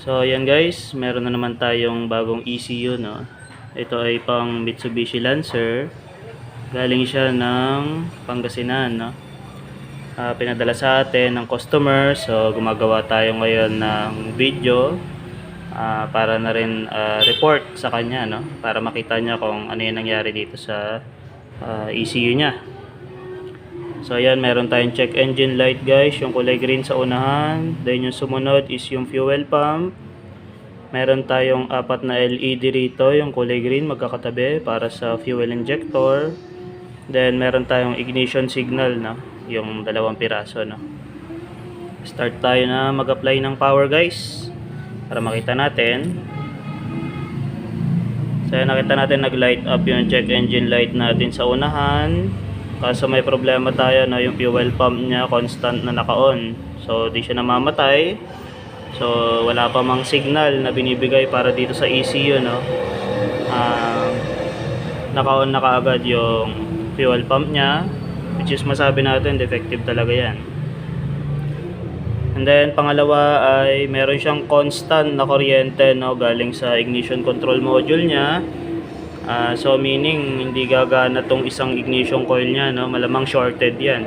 So ayan guys, meron na naman tayong bagong ECU, no. Ito ay pang Mitsubishi Lancer. Galing siya ng Pangasinan, no. Pinadala sa atin ng customer. So gumagawa tayo ngayon ng video para na rin report sa kanya, no, para makita niya kung ano yung nangyari dito sa ECU niya. So ayan, meron tayong check engine light guys, yung kulay green sa unahan. Then yung sumunod is yung fuel pump. Meron tayong 4 na LED rito, yung kulay green magkakatabi para sa fuel injector. Then meron tayong ignition signal, no, yung 2 piraso, no. Start tayo na mag-apply ng power guys para makita natin. So nakita natin nag-light up yung check engine light natin sa unahan. Kaso may problema tayo, no, yung fuel pump niya constant na naka-on. So di siya namamatay. So wala pa mang signal na binibigay para dito sa ECU, no. Naka-on na kaagad yung fuel pump niya, which is masabi natin defective talaga yan. And then pangalawa ay meron siyang constant na kuryente, no, galing sa ignition control module niya. So meaning hindi gagana tong isang ignition coil niya, no, malamang shorted yan.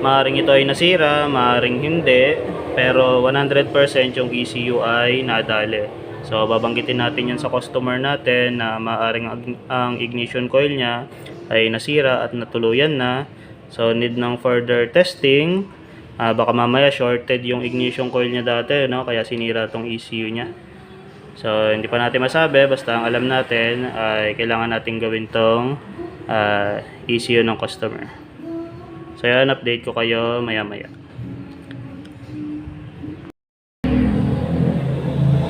Maaring ito ay nasira, maaring hindi, pero 100% yung ECU ay nadali. So babanggitin natin yan sa customer natin na maaring ang ignition coil niya ay nasira at natuluyan na. So need ng further testing. Baka mamaya shorted yung ignition coil niya dati, no, kaya sinira tong ECU niya. So hindi pa natin masabi, basta ang alam natin ay kailangan natin gawin tong ECU ng customer. So yan, update ko kayo maya maya.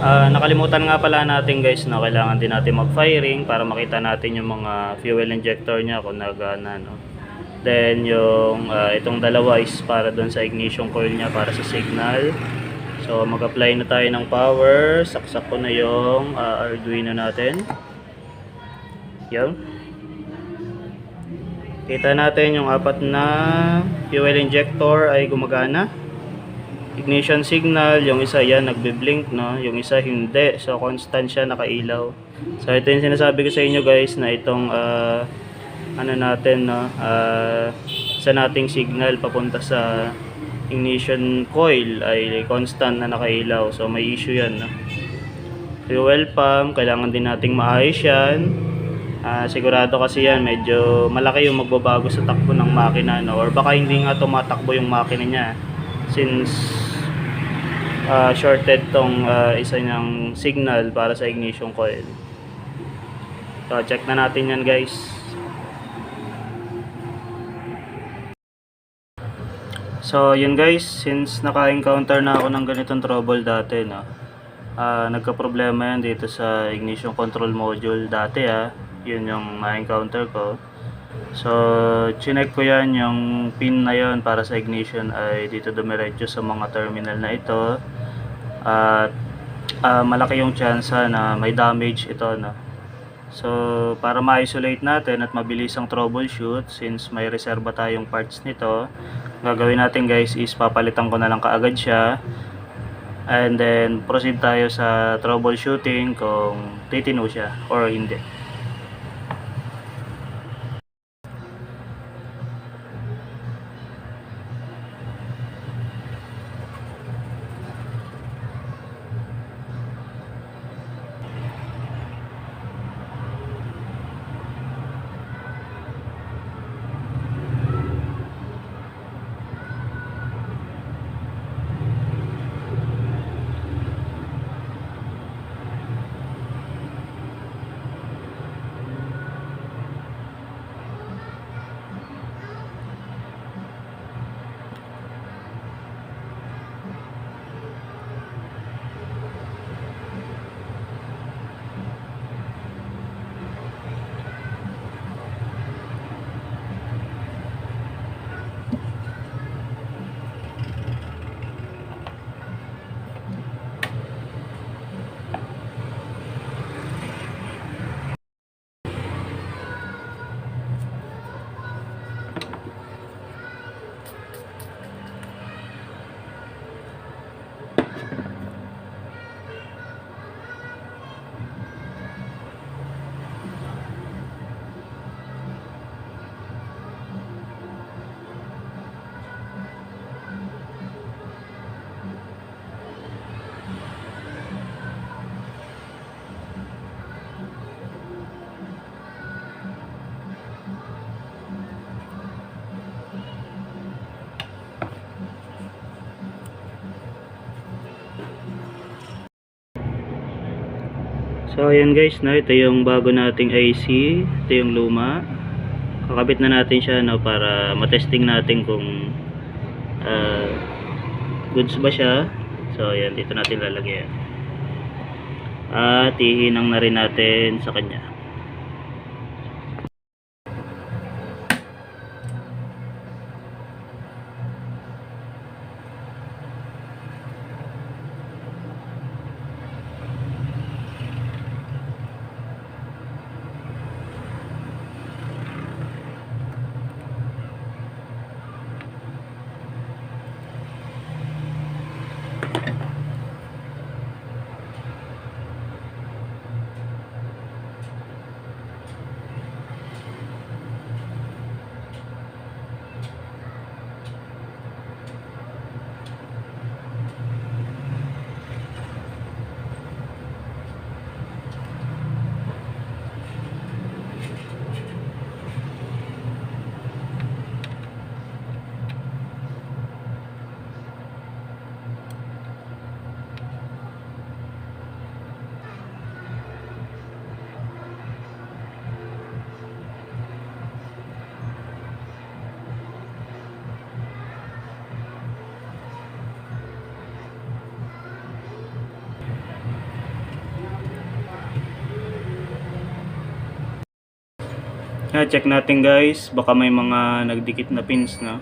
Nakalimutan nga pala natin guys, no, kailangan din natin mag-firing para makita natin yung mga fuel injector niya kung nagana, no. Then yung itong dalawa is para doon sa ignition coil niya para sa signal. So mag-apply na tayo ng power. Saksak ko na yung Arduino natin. Yan. Kita natin yung 4 na fuel injector ay gumagana. Ignition signal, yung isa yan nagbe-blink, no, yung isa hindi. So constant siya, nakailaw. So ito yung sinasabi ko sa inyo guys na itong ano natin, no, sa nating signal papunta sa ignition coil ay constant na nakailaw. So may issue yan, no. Fuel pump, kailangan din nating maayos yan. Sigurado kasi yan medyo malaki yung magbabago sa takbo ng makina, no, or baka hindi nga tumatakbo yung makina niya since shorted tong isa niyang signal para sa ignition coil. So check na natin yan guys. So yun guys, since naka-encounter na ako ng ganitong trouble dati, no, nagka-problema yan dito sa ignition control module dati, yun yung na-encounter ko. So chinek ko yan, yung pin na yon para sa ignition ay dito dumiretso sa mga terminal na ito. At malaki yung chance na may damage ito, no. So para ma-isolate natin at mabilis ang troubleshoot, since may reserba tayong parts nito, gagawin natin guys is papalitan ko na lang kaagad siya. And then proceed tayo sa troubleshooting kung titino siya or hindi. So ayan guys, no, ito yung bago nating IC, ito yung luma. Kakabit na natin siya, no, para matesting natin kung ah, goods ba siya. So ayan, dito natin lalagyan. At ihinang na rin natin sa kanya. Check natin guys, baka may mga nagdikit na pins, no?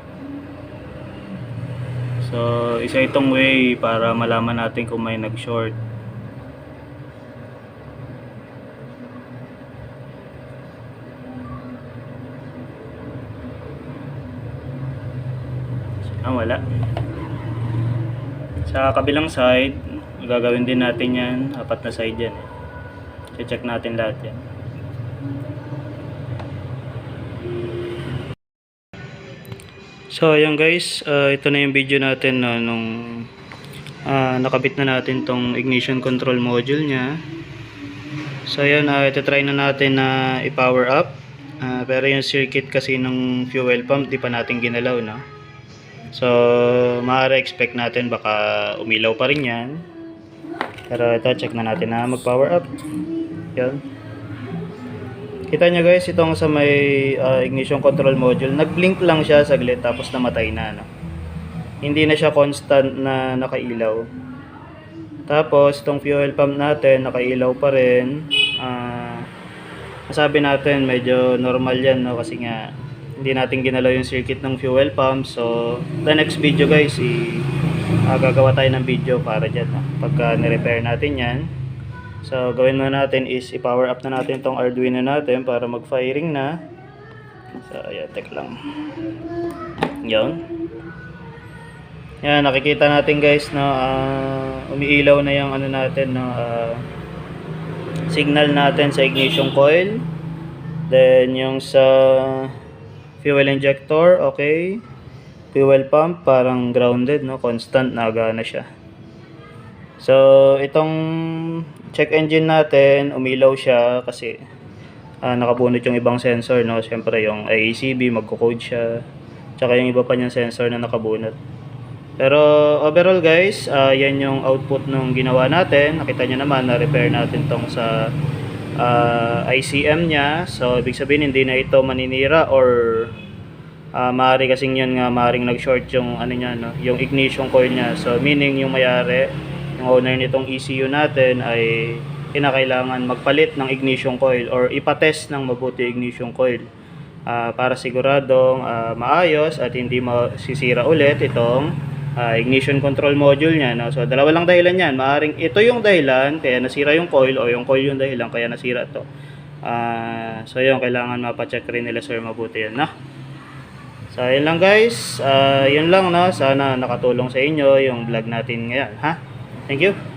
So isa itong way para malaman natin kung may nag-short. Wala. Sa kabilang side, gagawin din natin yan, apat na side yan. Check natin lahat yan. So ayan guys, ito na yung video natin, no, nung nakabit na natin tong ignition control module nya. So ayan, ito try na natin na i-power up, pero yung circuit kasi ng fuel pump di pa natin ginalaw, no? So maaari expect natin baka umilaw pa rin yan, pero ito check na natin na mag-power up. Yan. Kita nyo guys, itong sa may ignition control module, nag-blink lang siya saglit tapos namatay na, no? Hindi na siya constant na nakailaw. Tapos itong fuel pump natin nakailaw pa rin. Masabi natin medyo normal yan, no? Kasi nga hindi natin ginalaw yung circuit ng fuel pump. So the next video guys, gagawa tayo ng video para dyan, no? Pagka nirepair natin yan. So, gawin muna natin is i-power up na natin itong Arduino natin para mag-firing na. So, ayan, tek lang. Yan. Yan, nakikita natin guys, no, umiilaw na yung ano natin, no, signal natin sa ignition coil. Then, yung sa fuel injector, okay. Fuel pump, parang grounded, no, constant, nagana siya. So, itong check engine natin, umilaw siya kasi nakabunot yung ibang sensor, no? Siyempre yung AECB, magko-code siya. Tsaka yung iba pa niyang sensor na nakabunot. Pero overall guys, yan yung output nung ginawa natin. Nakita nyo naman, na-repair natin tong sa ICM niya. So, ibig sabihin hindi na ito maninira or maaari kasing yun nga, maaring nag-short yung, ano niya, no? Yung ignition coil niya. So, meaning yung mayari, yung owner nitong ECU natin ay kinakailangan magpalit ng ignition coil or ipatest ng mabuti ignition coil para siguradong maayos at hindi masisira ulit itong ignition control module niya, no? So dalawa lang dahilan yan, maaring ito yung dahilan kaya nasira yung coil o yung coil yung dahilan kaya nasira ito. So yun, kailangan mapacheck rin nila sir mabuti yan, no? So yun lang guys, yun lang, no? Sana nakatulong sa inyo yung vlog natin ngayon, ha? Thank you.